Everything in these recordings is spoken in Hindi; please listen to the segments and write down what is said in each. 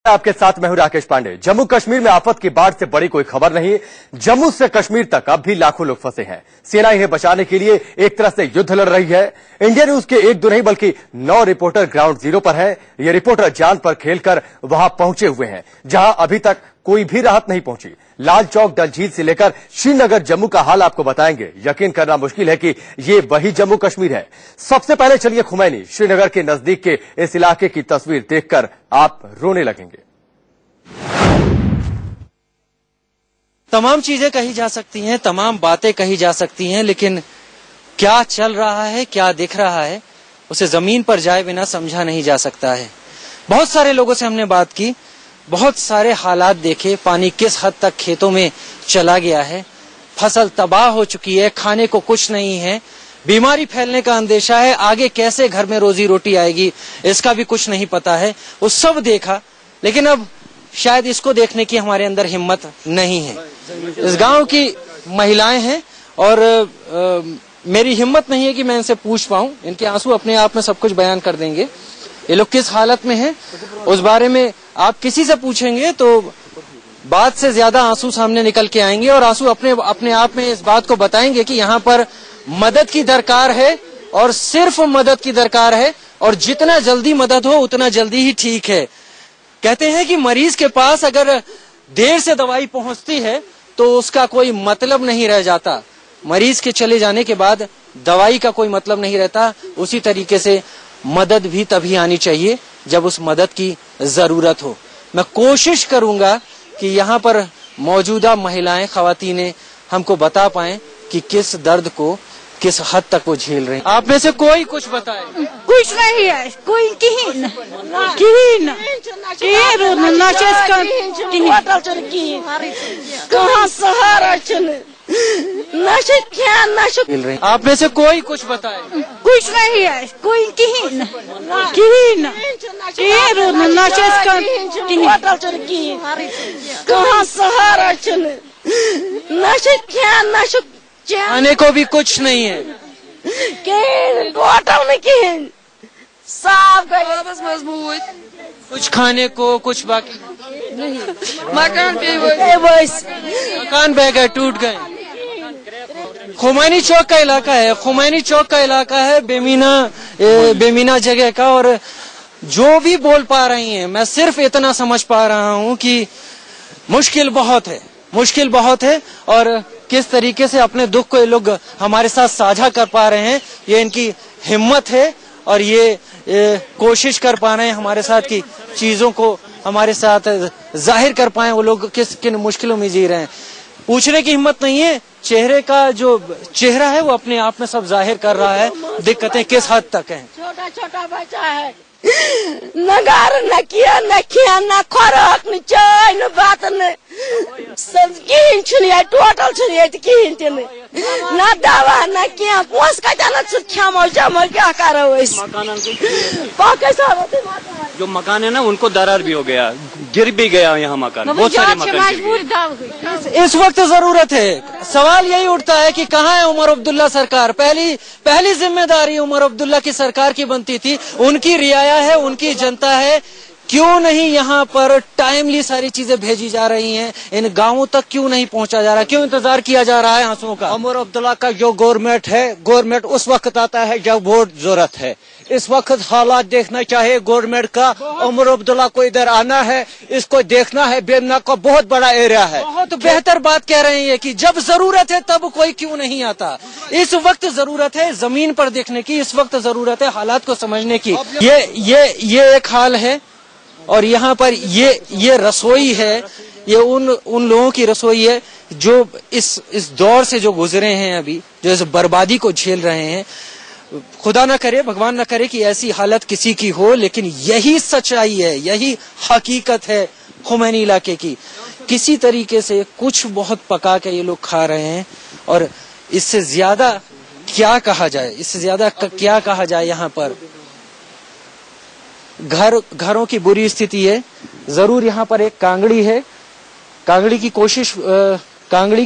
आपके साथ मैं हूं राकेश पांडे। जम्मू कश्मीर में आफत की बाढ़ से बड़ी कोई खबर नहीं। जम्मू से कश्मीर तक अब भी लाखों लोग फंसे हैं। सेना इन्हें बचाने के लिए एक तरह से युद्ध लड़ रही है। इंडिया न्यूज के एक दो नहीं बल्कि 9 रिपोर्टर ग्राउंड जीरो पर हैं। ये रिपोर्टर जान पर खेलकर वहां पहुंचे हुए हैं जहां अभी तक कोई भी राहत नहीं पहुंची। लाल चौक, डल झील से लेकर श्रीनगर, जम्मू का हाल आपको बताएंगे। यकीन करना मुश्किल है कि ये वही जम्मू कश्मीर है। सबसे पहले चलिए खुमैनी, श्रीनगर के नजदीक के इस इलाके की तस्वीर देखकर आप रोने लगेंगे। तमाम चीजें कही जा सकती हैं, तमाम बातें कही जा सकती हैं, लेकिन क्या चल रहा है, क्या दिख रहा है, उसे जमीन पर जाए बिना समझा नहीं जा सकता है। बहुत सारे लोगों से हमने बात की, बहुत सारे हालात देखे, पानी किस हद तक खेतों में चला गया है, फसल तबाह हो चुकी है, खाने को कुछ नहीं है, बीमारी फैलने का अंदेशा है, आगे कैसे घर में रोजी रोटी आएगी इसका भी कुछ नहीं पता है। वो सब देखा, लेकिन अब शायद इसको देखने की हमारे अंदर हिम्मत नहीं है। इस गांव की महिलाएं हैं और मेरी हिम्मत नहीं है कि मैं इनसे पूछ पाऊं। इनके आंसू अपने आप में सब कुछ बयान कर देंगे। ये लोग किस हालत में हैं उस बारे में आप किसी से पूछेंगे तो बात से ज्यादा आंसू सामने निकल के आएंगे और आंसू अपने आप में इस बात को बताएंगे कि यहाँ पर मदद की दरकार है और सिर्फ मदद की दरकार है, और जितना जल्दी मदद हो उतना जल्दी ही ठीक है। कहते हैं कि मरीज के पास अगर देर से दवाई पहुंचती है तो उसका कोई मतलब नहीं रह जाता, मरीज के चले जाने के बाद दवाई का कोई मतलब नहीं रहता। उसी तरीके से मदद भी तभी आनी चाहिए जब उस मदद की जरूरत हो। मैं कोशिश करूंगा कि यहाँ पर मौजूदा महिलाएं, खवातीनें हमको बता पाएं कि किस दर्द को किस हद तक वो झेल रहे हैं। आप में से कोई कुछ बताए? कुछ नहीं है, कोई कहाँ सहारा आप में से कोई कुछ बताए? कुछ नहीं है, कोई कहाँ सहारा खाने को भी कुछ नहीं है, कुछ खाने को, कुछ बाकी नहीं। मकान बह गए, टूट गए। खुमैनी चौक का इलाका है, खुमैनी चौक का इलाका है बेमीना जगह का। और जो भी बोल पा रही हैं, मैं सिर्फ इतना समझ पा रहा हूं कि मुश्किल बहुत है, मुश्किल बहुत है। और किस तरीके से अपने दुख को ये लोग हमारे साथ साझा कर पा रहे हैं, ये इनकी हिम्मत है और ये कोशिश कर पा रहे हैं हमारे साथ की चीजों को हमारे साथ जाहिर कर पाए वो लोग किन मुश्किलों में जी रहे हैं। पूछने की हिम्मत नहीं है, चेहरे का जो चेहरा है वो अपने आप में सब जाहिर कर रहा है दिक्कतें किस हद तक हैं। छोटा छोटा बच्चा है, न घर न किया न खिया न खुराक न चाय न बात न कहीं टोटल कहीं न दवा न क्या पोस खमो जमो क्या करो। जो मकान है ना उनको दरार भी हो गया, गिर भी गया यहाँ मकान, बहुत सारे मकान। इस वक्त जरूरत है, सवाल यही उठता है कि कहाँ है उमर अब्दुल्ला सरकार। पहली जिम्मेदारी उमर अब्दुल्ला की सरकार की बनती थी, उनकी रियाया है, उनकी जनता है। क्यों नहीं यहाँ पर टाइमली सारी चीजें भेजी जा रही हैं, इन गांवों तक क्यों नहीं पहुंचा जा रहा, क्यों इंतजार किया जा रहा है आंसुओं का? उमर अब्दुल्ला का जो गवर्नमेंट है, गवर्नमेंट उस वक्त आता है जब वोट जरूरत है। इस वक्त हालात देखना चाहिए गवर्नमेंट का। उमर अब्दुल्ला को इधर आना है, इसको देखना है। बेमना का बहुत बड़ा एरिया है। बहुत बेहतर बात कह रहे हैं कि जब जरूरत है तब कोई क्यों नहीं आता। इस वक्त जरूरत है जमीन पर देखने की, इस वक्त जरूरत है हालात को समझने की। ये एक हाल है और यहाँ पर ये रसोई है, ये उन लोगों की रसोई है जो इस दौर से जो गुजरे हैं, अभी जो इस बर्बादी को झेल रहे हैं। खुदा न करे, भगवान न करे कि ऐसी हालत किसी की हो, लेकिन यही सच्चाई है, यही हकीकत है खुमैनी इलाके की। किसी तरीके से कुछ बहुत पका के ये लोग खा रहे हैं और इससे ज्यादा क्या कहा जाए, इससे ज्यादा क्या कहा जाए। यहाँ पर घरों की बुरी स्थिति है। जरूर यहाँ पर एक कांगड़ी है, कांगड़ी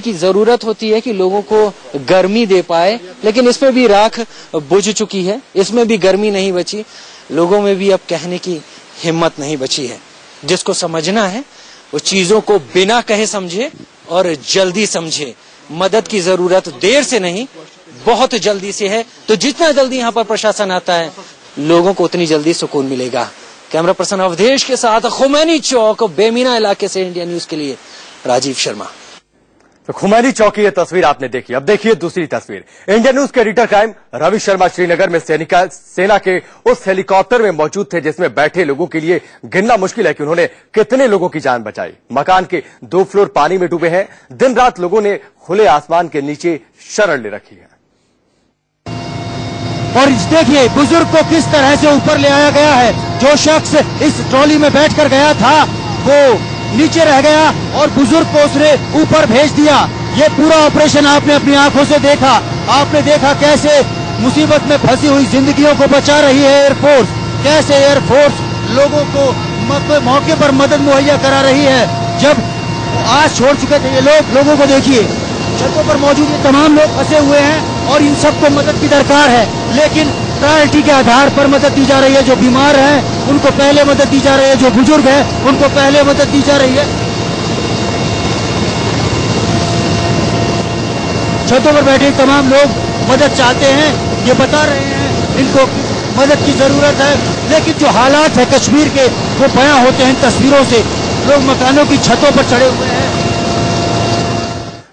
की जरूरत होती है कि लोगों को गर्मी दे पाए, लेकिन इसमें भी राख बुझ चुकी है, इसमें भी गर्मी नहीं बची, लोगों में भी अब कहने की हिम्मत नहीं बची है। जिसको समझना है वो चीजों को बिना कहे समझे और जल्दी समझे। मदद की जरूरत देर से नहीं, बहुत जल्दी से है। तो जितना जल्दी यहाँ पर प्रशासन आता है, लोगों को उतनी जल्दी सुकून मिलेगा। कैमरा पर्सन अवधेश के साथ खुमैनी चौक बेमीना इलाके से इंडिया न्यूज के लिए राजीव शर्मा। तो खुमैनी चौक की ये तस्वीर आपने देखी। अब देखिए दूसरी तस्वीर। इंडिया न्यूज के एडिटर क्राइम रवि शर्मा श्रीनगर में सेना के उस हेलीकॉप्टर में मौजूद थे जिसमें बैठे लोगों के लिए गिनना मुश्किल है कि उन्होंने कितने लोगों की जान बचाई। मकान के 2 फ्लोर पानी में डूबे हैं। दिन रात लोगों ने खुले आसमान के नीचे शरण ले रखी है। और देखिए बुजुर्ग को किस तरह से ऊपर ले आया गया है। जो शख्स इस ट्रॉली में बैठकर गया था वो नीचे रह गया और बुजुर्ग को उसने ऊपर भेज दिया। ये पूरा ऑपरेशन आपने अपनी आंखों से देखा। आपने देखा कैसे मुसीबत में फंसी हुई जिंदगियों को बचा रही है एयरफोर्स, कैसे एयरफोर्स लोगों को मौके पर मदद मुहैया करा रही है। जब आज छोड़ चुके थे ये लोगों को देखिए, छतों पर मौजूद ये तमाम लोग फंसे हुए हैं और इन सबको मदद की दरकार है, लेकिन प्रायोरिटी के आधार पर मदद दी जा रही है। जो बीमार हैं उनको पहले मदद दी जा रही है, जो बुजुर्ग हैं उनको पहले मदद दी जा रही है। छतों पर बैठे तमाम लोग मदद चाहते हैं, ये बता रहे हैं इनको मदद की जरूरत है, लेकिन जो हालात है कश्मीर के वो बयां होते हैं तस्वीरों से। लोग मकानों की छतों पर चढ़े हुए हैं।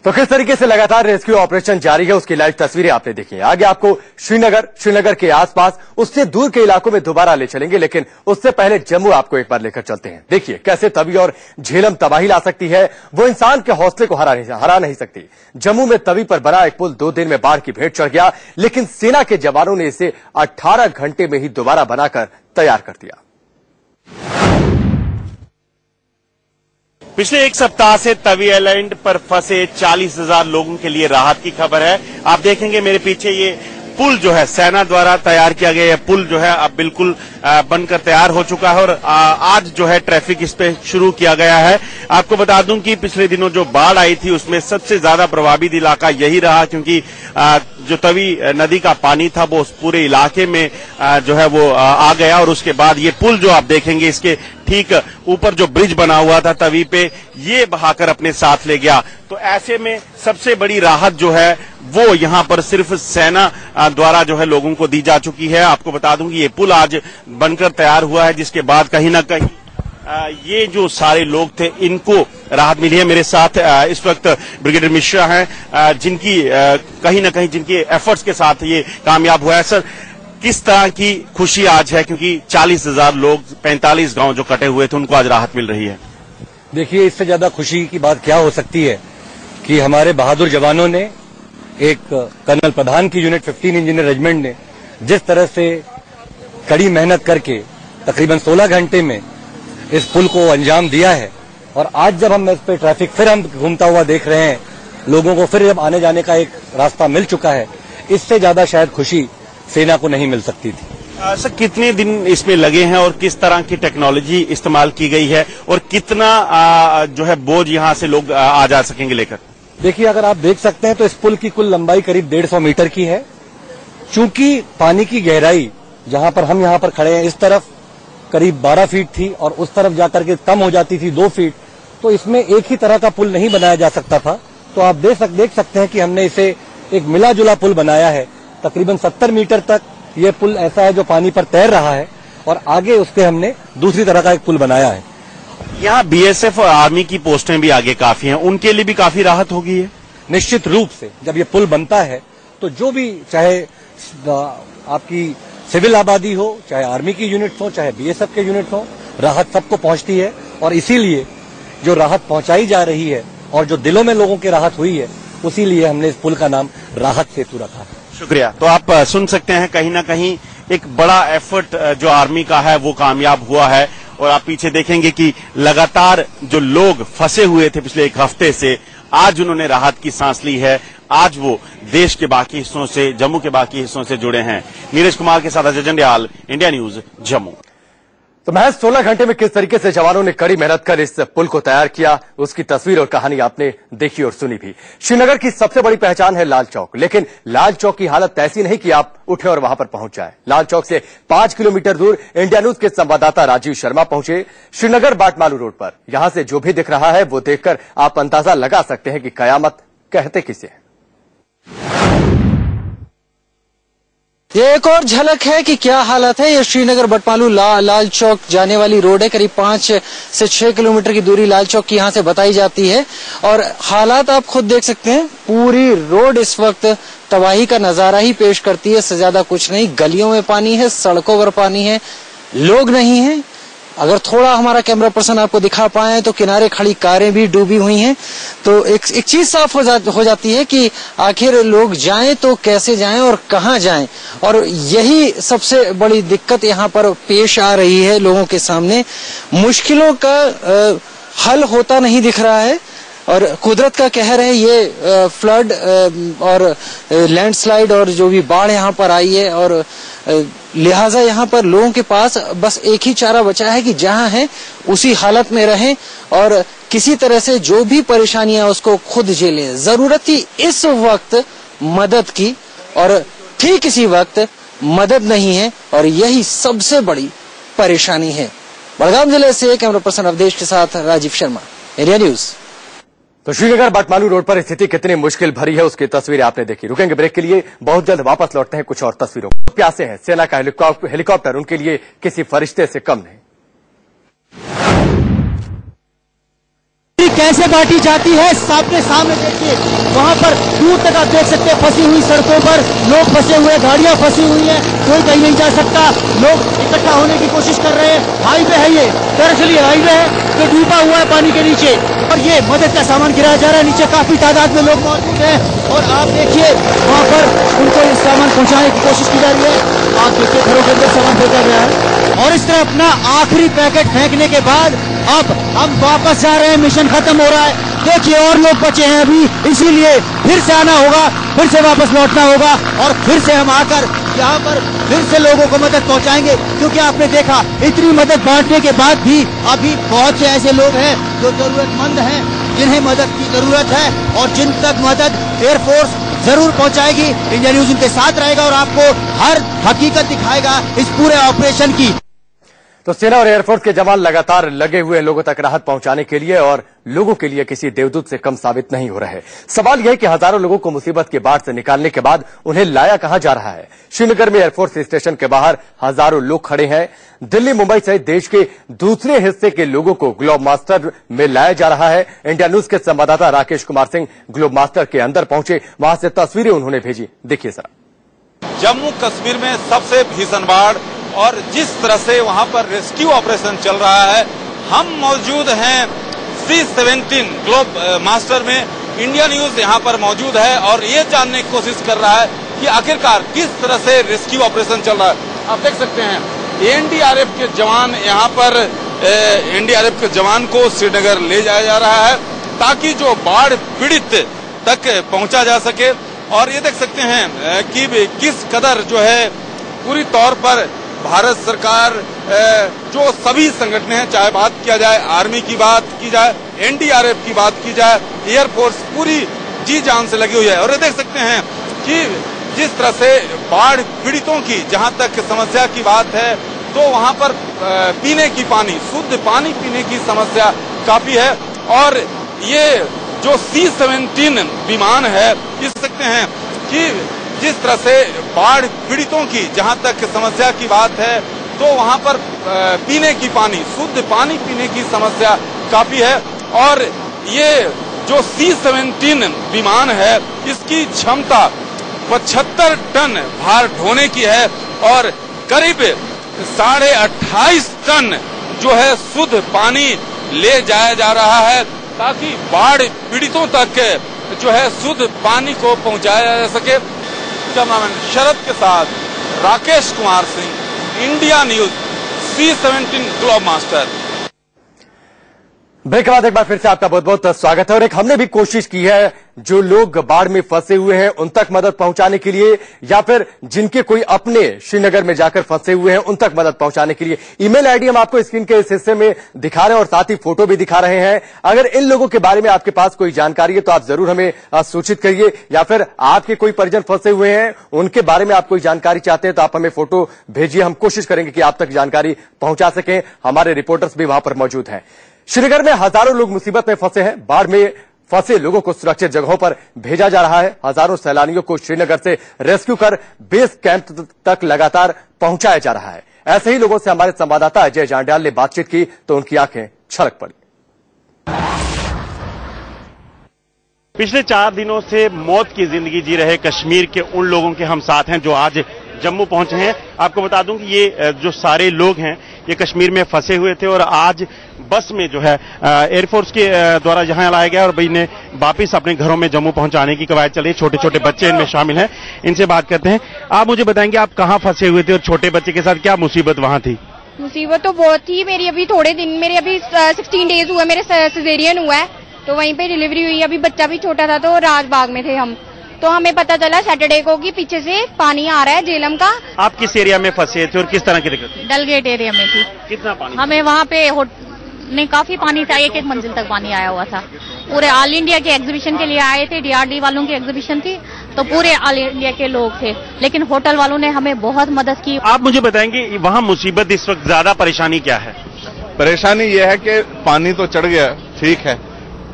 तो किस तरीके से लगातार रेस्क्यू ऑपरेशन जारी है उसकी लाइव तस्वीरें आपने देखी हैं। आगे आपको श्रीनगर के आसपास उससे दूर के इलाकों में दोबारा ले चलेंगे, लेकिन उससे पहले जम्मू आपको एक बार लेकर चलते हैं। देखिए कैसे तवी और झेलम तबाही ला सकती है, वो इंसान के हौसले को हरा नहीं सकती। जम्मू में तवी पर बना एक पुल 2 दिन में बाढ़ की भेंट चढ़ गया, लेकिन सेना के जवानों ने इसे 18 घंटे में ही दोबारा बनाकर तैयार कर दिया। पिछले 1 सप्ताह से तवी आइलैंड पर फंसे 40,000 लोगों के लिए राहत की खबर है। आप देखेंगे मेरे पीछे ये पुल जो है सेना द्वारा तैयार किया गया, यह पुल जो है अब बिल्कुल बनकर तैयार हो चुका है और आज जो है ट्रैफिक इस पे शुरू किया गया है। आपको बता दूं कि पिछले दिनों जो बाढ़ आई थी उसमें सबसे ज्यादा प्रभावित इलाका यही रहा, क्योंकि जो तवी नदी का पानी था वो उस पूरे इलाके में जो है वो आ गया और उसके बाद ये पुल जो आप देखेंगे इसके ठीक ऊपर जो ब्रिज बना हुआ था तवी पे, ये बहाकर अपने साथ ले गया। तो ऐसे में सबसे बड़ी राहत जो है वो यहाँ पर सिर्फ सेना द्वारा जो है लोगों को दी जा चुकी है। आपको बता दूं कि ये पुल आज बनकर तैयार हुआ है, जिसके बाद कहीं ना कहीं ये जो सारे लोग थे इनको राहत मिली है। मेरे साथ इस वक्त ब्रिगेडियर मिश्रा हैं, जिनकी कहीं ना कहीं जिनके एफर्ट्स के साथ ये कामयाब हुआ है। सर, किस तरह की खुशी आज है, क्योंकि 40,000 लोग 45 गांव जो कटे हुए थे उनको आज राहत मिल रही है? देखिए, इससे ज्यादा खुशी की बात क्या हो सकती है कि हमारे बहादुर जवानों ने, एक कर्नल प्रधान की यूनिट 15 इंजीनियर रेजिमेंट ने जिस तरह से कड़ी मेहनत करके तकरीबन 16 घंटे में इस पुल को अंजाम दिया है, और आज जब हम इस पे ट्रैफिक फिर हम घूमता हुआ देख रहे हैं, लोगों को फिर जब आने जाने का एक रास्ता मिल चुका है, इससे ज्यादा शायद खुशी सेना को नहीं मिल सकती थी। सर, कितने दिन इसमें लगे हैं और किस तरह की टेक्नोलॉजी इस्तेमाल की गई है और कितना जो है बोझ यहाँ से लोग आ जा सकेंगे लेकर? देखिए, अगर आप देख सकते हैं तो इस पुल की कुल लंबाई करीब 150 मीटर की है। चूंकि पानी की गहराई जहां पर हम यहाँ पर खड़े हैं इस तरफ करीब 12 फीट थी और उस तरफ जाकर के कम हो जाती थी 2 फीट, तो इसमें एक ही तरह का पुल नहीं बनाया जा सकता था। तो आप देख सकते हैं कि हमने इसे एक मिला जुला पुल बनाया है। तकरीबन 70 मीटर तक ये पुल ऐसा है जो पानी पर तैर रहा है और आगे उसके हमने दूसरी तरह का एक पुल बनाया है। यहाँ बीएसएफ और आर्मी की पोस्टें भी आगे काफी हैं, उनके लिए भी काफी राहत होगी है? निश्चित रूप से जब ये पुल बनता है तो जो भी, चाहे आपकी सिविल आबादी हो, चाहे आर्मी की यूनिट्स हो, चाहे बीएसएफ के यूनिट्स हो, राहत सबको पहुंचती है। और इसीलिए जो राहत पहुंचाई जा रही है और जो दिलों में लोगों की राहत हुई है, उसी लिए हमने इस पुल का नाम राहत सेतु रखा है। शुक्रिया। तो आप सुन सकते हैं कहीं ना कहीं एक बड़ा एफर्ट जो आर्मी का है वो कामयाब हुआ है। और आप पीछे देखेंगे कि लगातार जो लोग फंसे हुए थे पिछले 1 हफ्ते से, आज उन्होंने राहत की सांस ली है। आज वो देश के बाकी हिस्सों से, जम्मू के बाकी हिस्सों से जुड़े हैं। नीरज कुमार के साथ अजय जंडियाल, इंडिया न्यूज, जम्मू। तो महज 16 घंटे में किस तरीके से जवानों ने कड़ी मेहनत कर इस पुल को तैयार किया, उसकी तस्वीर और कहानी आपने देखी और सुनी भी। श्रीनगर की सबसे बड़ी पहचान है लाल चौक, लेकिन लाल चौक की हालत ऐसी नहीं कि आप उठे और वहां पर पहुंच जाए। लाल चौक से 5 किलोमीटर दूर इंडिया न्यूज के संवाददाता राजीव शर्मा पहुंचे श्रीनगर बाटमालू रोड पर। यहां से जो भी दिख रहा है वो देखकर आप अंदाजा लगा सकते हैं कि कयामत कहते किसे है। ये एक और झलक है कि क्या हालत है। ये श्रीनगर बटमालू लाल चौक जाने वाली रोड है। करीब 5 से 6 किलोमीटर की दूरी लाल चौक की यहां से बताई जाती है और हालात आप खुद देख सकते हैं। पूरी रोड इस वक्त तबाही का नजारा ही पेश करती है, इससे ज्यादा कुछ नहीं। गलियों में पानी है, सड़कों पर पानी है, लोग नहीं है। अगर थोड़ा हमारा कैमरा पर्सन आपको दिखा पाए तो किनारे खड़ी कारें भी डूबी हुई हैं। तो एक चीज साफ हो जाती है कि आखिर लोग जाएं तो कैसे जाएं और कहां जाएं, और यही सबसे बड़ी दिक्कत यहां पर पेश आ रही है लोगों के सामने। मुश्किलों का हल होता नहीं दिख रहा है और कुदरत का कहर है। ये फ्लड और लैंडस्लाइड और जो भी बाढ़ यहाँ पर आई है, और लिहाजा यहाँ पर लोगों के पास बस एक ही चारा बचा है कि जहाँ हैं उसी हालत में रहें और किसी तरह से जो भी परेशानियां उसको खुद झेलें। जरूरत थी इस वक्त मदद की और ठीक इसी वक्त मदद नहीं है और यही सबसे बड़ी परेशानी है। बड़गाम जिले से कैमरा पर्सन अवधेश के साथ राजीव शर्मा, इंडिया न्यूज। तो श्रीनगर बाटमालू रोड पर स्थिति कितनी मुश्किल भरी है उसकी तस्वीरें आपने देखी। रुकेंगे ब्रेक के लिए, बहुत जल्द वापस लौटते हैं कुछ और तस्वीरों। प्यासे हैं, सेना का हेलीकॉप्टर उनके लिए किसी फरिश्ते से कम नहीं। कैसे बांटी जाती है सामने सामने देखिए, वहां पर दूर तक आप देख सकते हैं फंसी हुई सड़कों पर लोग फंसे हुए, गाड़ियां फंसी हुई हैं, कोई कहीं नहीं जा सकता, लोग इकट्ठा होने की कोशिश कर रहे हैं। हाईवे है ये, दरअसल ये हाईवे है जो डूबा हुआ है पानी के नीचे और ये मदद का सामान गिराया जा रहा है। नीचे काफी तादाद में लोग मौजूद हैं और आप देखिए वहां पर उनको ये सामान पहुंचाने की कोशिश की जा रही है। आप देखिए घरों के अंदर सामान फेंका गया है और इस तरह अपना आखिरी पैकेट फेंकने के बाद अब हम वापस जा रहे हैं, मिशन खत्म हो रहा है। देखिए और लोग बचे हैं अभी, इसीलिए फिर से आना होगा, फिर से वापस लौटना होगा और फिर से हम आकर यहाँ पर फिर से लोगों को मदद पहुँचाएंगे, क्योंकि आपने देखा इतनी मदद बांटने के बाद भी अभी बहुत से ऐसे लोग हैं जो जरूरतमंद हैं, जिन्हें मदद की जरूरत है और जिन तक मदद एयरफोर्स जरूर पहुंचाएगी। इंडिया न्यूज उनके साथ रहेगा और आपको हर हकीकत दिखाएगा इस पूरे ऑपरेशन की। तो सेना और एयरफोर्स के जवान लगातार लगे हुए लोगों तक राहत पहुंचाने के लिए और लोगों के लिए किसी देवदूत से कम साबित नहीं हो रहे। सवाल यह है कि हजारों लोगों को मुसीबत के बाढ़ से निकालने के बाद उन्हें लाया कहां जा रहा है। श्रीनगर में एयरफोर्स स्टेशन के बाहर हजारों लोग खड़े हैं। दिल्ली, मुंबई सहित देश के दूसरे हिस्से के लोगों को ग्लोब मास्टर में लाया जा रहा है। इंडिया न्यूज के संवाददाता राकेश कुमार सिंह ग्लोब मास्टर के अंदर पहुंचे, वहां से तस्वीरें उन्होंने भेजी, देखिए जरा। जम्मू कश्मीर में सबसे भीषण बाढ़ और जिस तरह से वहां पर रेस्क्यू ऑपरेशन चल रहा है, हम मौजूद हैं C-17 ग्लोब मास्टर में। इंडिया न्यूज यहां पर मौजूद है और ये जानने की कोशिश कर रहा है कि आखिरकार किस तरह से रेस्क्यू ऑपरेशन चल रहा है। आप देख सकते हैं एनडीआरएफ के जवान यहां पर एनडीआरएफ के जवान को श्रीनगर ले जाया जा रहा है ताकि जो बाढ़ पीड़ित तक पहुंचा जा सके। और ये देख सकते हैं कि किस कदर जो है पूरी तौर पर भारत सरकार जो सभी संगठन हैं, चाहे बात किया जाए आर्मी की, बात की जाए एनडीआरएफ की, बात की जाए एयरफोर्स, पूरी जी जान से लगी हुई है। और ये देख सकते हैं कि जिस तरह से बाढ़ पीड़ितों की जहां तक समस्या की बात है तो वहां पर पीने की पानी, शुद्ध पानी पीने की समस्या काफी है। और ये जो C-17 विमान है, देख सकते हैं कि जिस तरह से बाढ़ पीड़ितों की जहां तक समस्या की बात है तो वहां पर पीने की पानी, शुद्ध पानी पीने की समस्या काफी है। और ये जो C-17 विमान है इसकी क्षमता 75 टन भार ढोने की है और करीब 28.5 टन जो है शुद्ध पानी ले जाया जा रहा है ताकि बाढ़ पीड़ितों तक जो है शुद्ध पानी को पहुंचाया जा सके। कैमरामैन शरद के साथ Rakesh Kumar Singh, India News, C-17 Globemaster. Break के बाद एक बार फिर से आपका बहुत बहुत स्वागत है। और एक हमने भी कोशिश की है जो लोग बाढ़ में फंसे हुए हैं उन तक मदद पहुंचाने के लिए, या फिर जिनके कोई अपने श्रीनगर में जाकर फंसे हुए हैं उन तक मदद पहुंचाने के लिए। ईमेल आईडी हम आपको स्क्रीन के इस हिस्से में दिखा रहे हैं और साथ ही फोटो भी दिखा रहे हैं। अगर इन लोगों के बारे में आपके पास कोई जानकारी है तो आप जरूर हमें सूचित करिए, या फिर आपके कोई परिजन फंसे हुए हैं उनके बारे में आप कोई जानकारी चाहते हैं तो आप हमें फोटो भेजिए। हम कोशिश करेंगे कि आप तक जानकारी पहुंचा सकें। हमारे रिपोर्टर्स भी वहां पर मौजूद हैं। श्रीनगर में हजारों लोग मुसीबत में फंसे हैं। बाढ़ में फंसे लोगों को सुरक्षित जगहों पर भेजा जा रहा है। हजारों सैलानियों को श्रीनगर से रेस्क्यू कर बेस कैंप तक लगातार पहुंचाया जा रहा है। ऐसे ही लोगों से हमारे संवाददाता अजय जांड्याल ने बातचीत की तो उनकी आंखें छलक पड़ी। पिछले 4 दिनों से मौत की जिंदगी जी रहे कश्मीर के उन लोगों के हम साथ हैं जो आज जम्मू पहुंचे हैं। आपको बता दूं कि ये जो सारे लोग हैं ये कश्मीर में फंसे हुए थे और आज बस में जो है एयरफोर्स के द्वारा यहां लाया गया और भाई ने वापिस अपने घरों में जम्मू पहुंचाने की कवायद चली। छोटे छोटे बच्चे इनमें शामिल हैं, इनसे बात करते हैं। आप मुझे बताएंगे आप कहां फंसे हुए थे और छोटे बच्चे के साथ क्या मुसीबत वहां थी? मुसीबत तो बहुत थी। मेरी अभी थोड़े दिन, मेरे अभी 16 डेज हुआ, मेरे सिजेरियन हुआ है तो वहीं पे डिलीवरी हुई। अभी बच्चा भी छोटा था तो राजबाग में थे हम, तो हमें पता चला सैटरडे को कि पीछे से पानी आ रहा है झेलम का। आप किस एरिया में फंसे थे और किस तरह की दिक्कत? डलगेट एरिया में थी। कितना पानी? हमें वहाँ पे नहीं काफी पानी था, एक मंजिल तक पानी आया हुआ था। पूरे ऑल इंडिया के एग्जीबिशन के लिए आए थे, DRD वालों की एग्जीबिशन थी तो पूरे ऑल इंडिया के लोग थे, लेकिन होटल वालों ने हमें बहुत मदद की। आप मुझे बताएंगे वहाँ मुसीबत इस वक्त ज्यादा परेशानी क्या है? परेशानी यह है कि पानी तो चढ़ गया, ठीक है,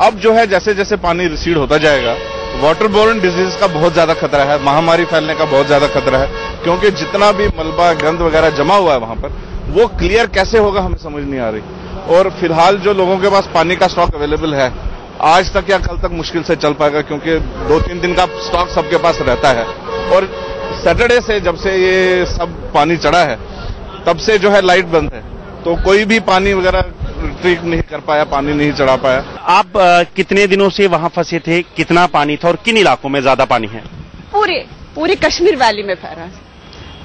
अब जो है जैसे जैसे पानी रिसीड होता जाएगा वाटर बोर्न डिजीज का बहुत ज्यादा खतरा है, महामारी फैलने का बहुत ज्यादा खतरा है, क्योंकि जितना भी मलबा गंद वगैरह जमा हुआ है वहां पर वो क्लियर कैसे होगा हमें समझ नहीं आ रही। और फिलहाल जो लोगों के पास पानी का स्टॉक अवेलेबल है आज तक या कल तक मुश्किल से चल पाएगा, क्योंकि 2-3 दिन का स्टॉक सबके पास रहता है। और सैटरडे से जब से ये सब पानी चढ़ा है तब से जो है लाइट बंद है, तो कोई भी पानी वगैरह ट्रीट नहीं कर पाया, पानी नहीं चढ़ा पाया। आप कितने दिनों से वहां फंसे थे, कितना पानी था और किन इलाकों में ज्यादा पानी है? पूरे कश्मीर वैली में फैला है,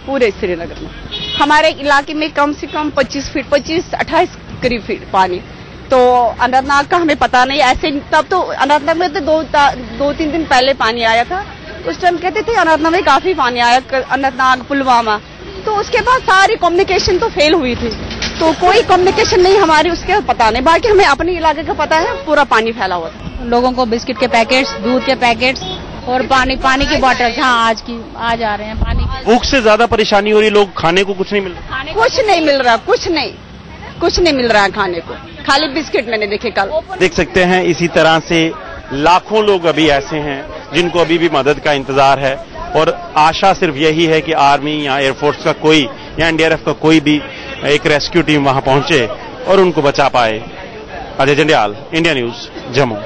पूरे श्रीनगर में। हमारे इलाके में कम से कम 25-28 करीब फीट पानी। तो अनंतनाग का हमें पता नहीं, ऐसे तब तो अनंतनाग में तो 2-3 दिन पहले पानी आया था। उस टाइम कहते थे अनंतनाग में काफी पानी आया, अनंतनाग पुलवामा, तो उसके बाद सारी कम्युनिकेशन तो फेल हुई थी, तो कोई कम्युनिकेशन नहीं हमारी, उसके पता नहीं। बाकी हमें अपने इलाके का पता है, पूरा पानी फैला हुआ था। लोगों को बिस्किट के पैकेट्स, दूध के पैकेट्स और पानी की बॉटल्स आज आ रहे हैं पानी। भूख से ज्यादा परेशानी हो रही, लोग खाने को कुछ नहीं मिल रहा? कुछ नहीं मिल रहा, कुछ नहीं मिल रहा है खाने को, खाली बिस्किट मैंने देखे कल। देख सकते हैं इसी तरह से लाखों लोग अभी ऐसे हैं जिनको अभी भी मदद का इंतजार है और आशा सिर्फ यही है कि आर्मी या एयरफोर्स का कोई या NDRF का कोई भी एक रेस्क्यू टीम वहां पहुंचे और उनको बचा पाए। Ajay Jandial, India news, Jammu.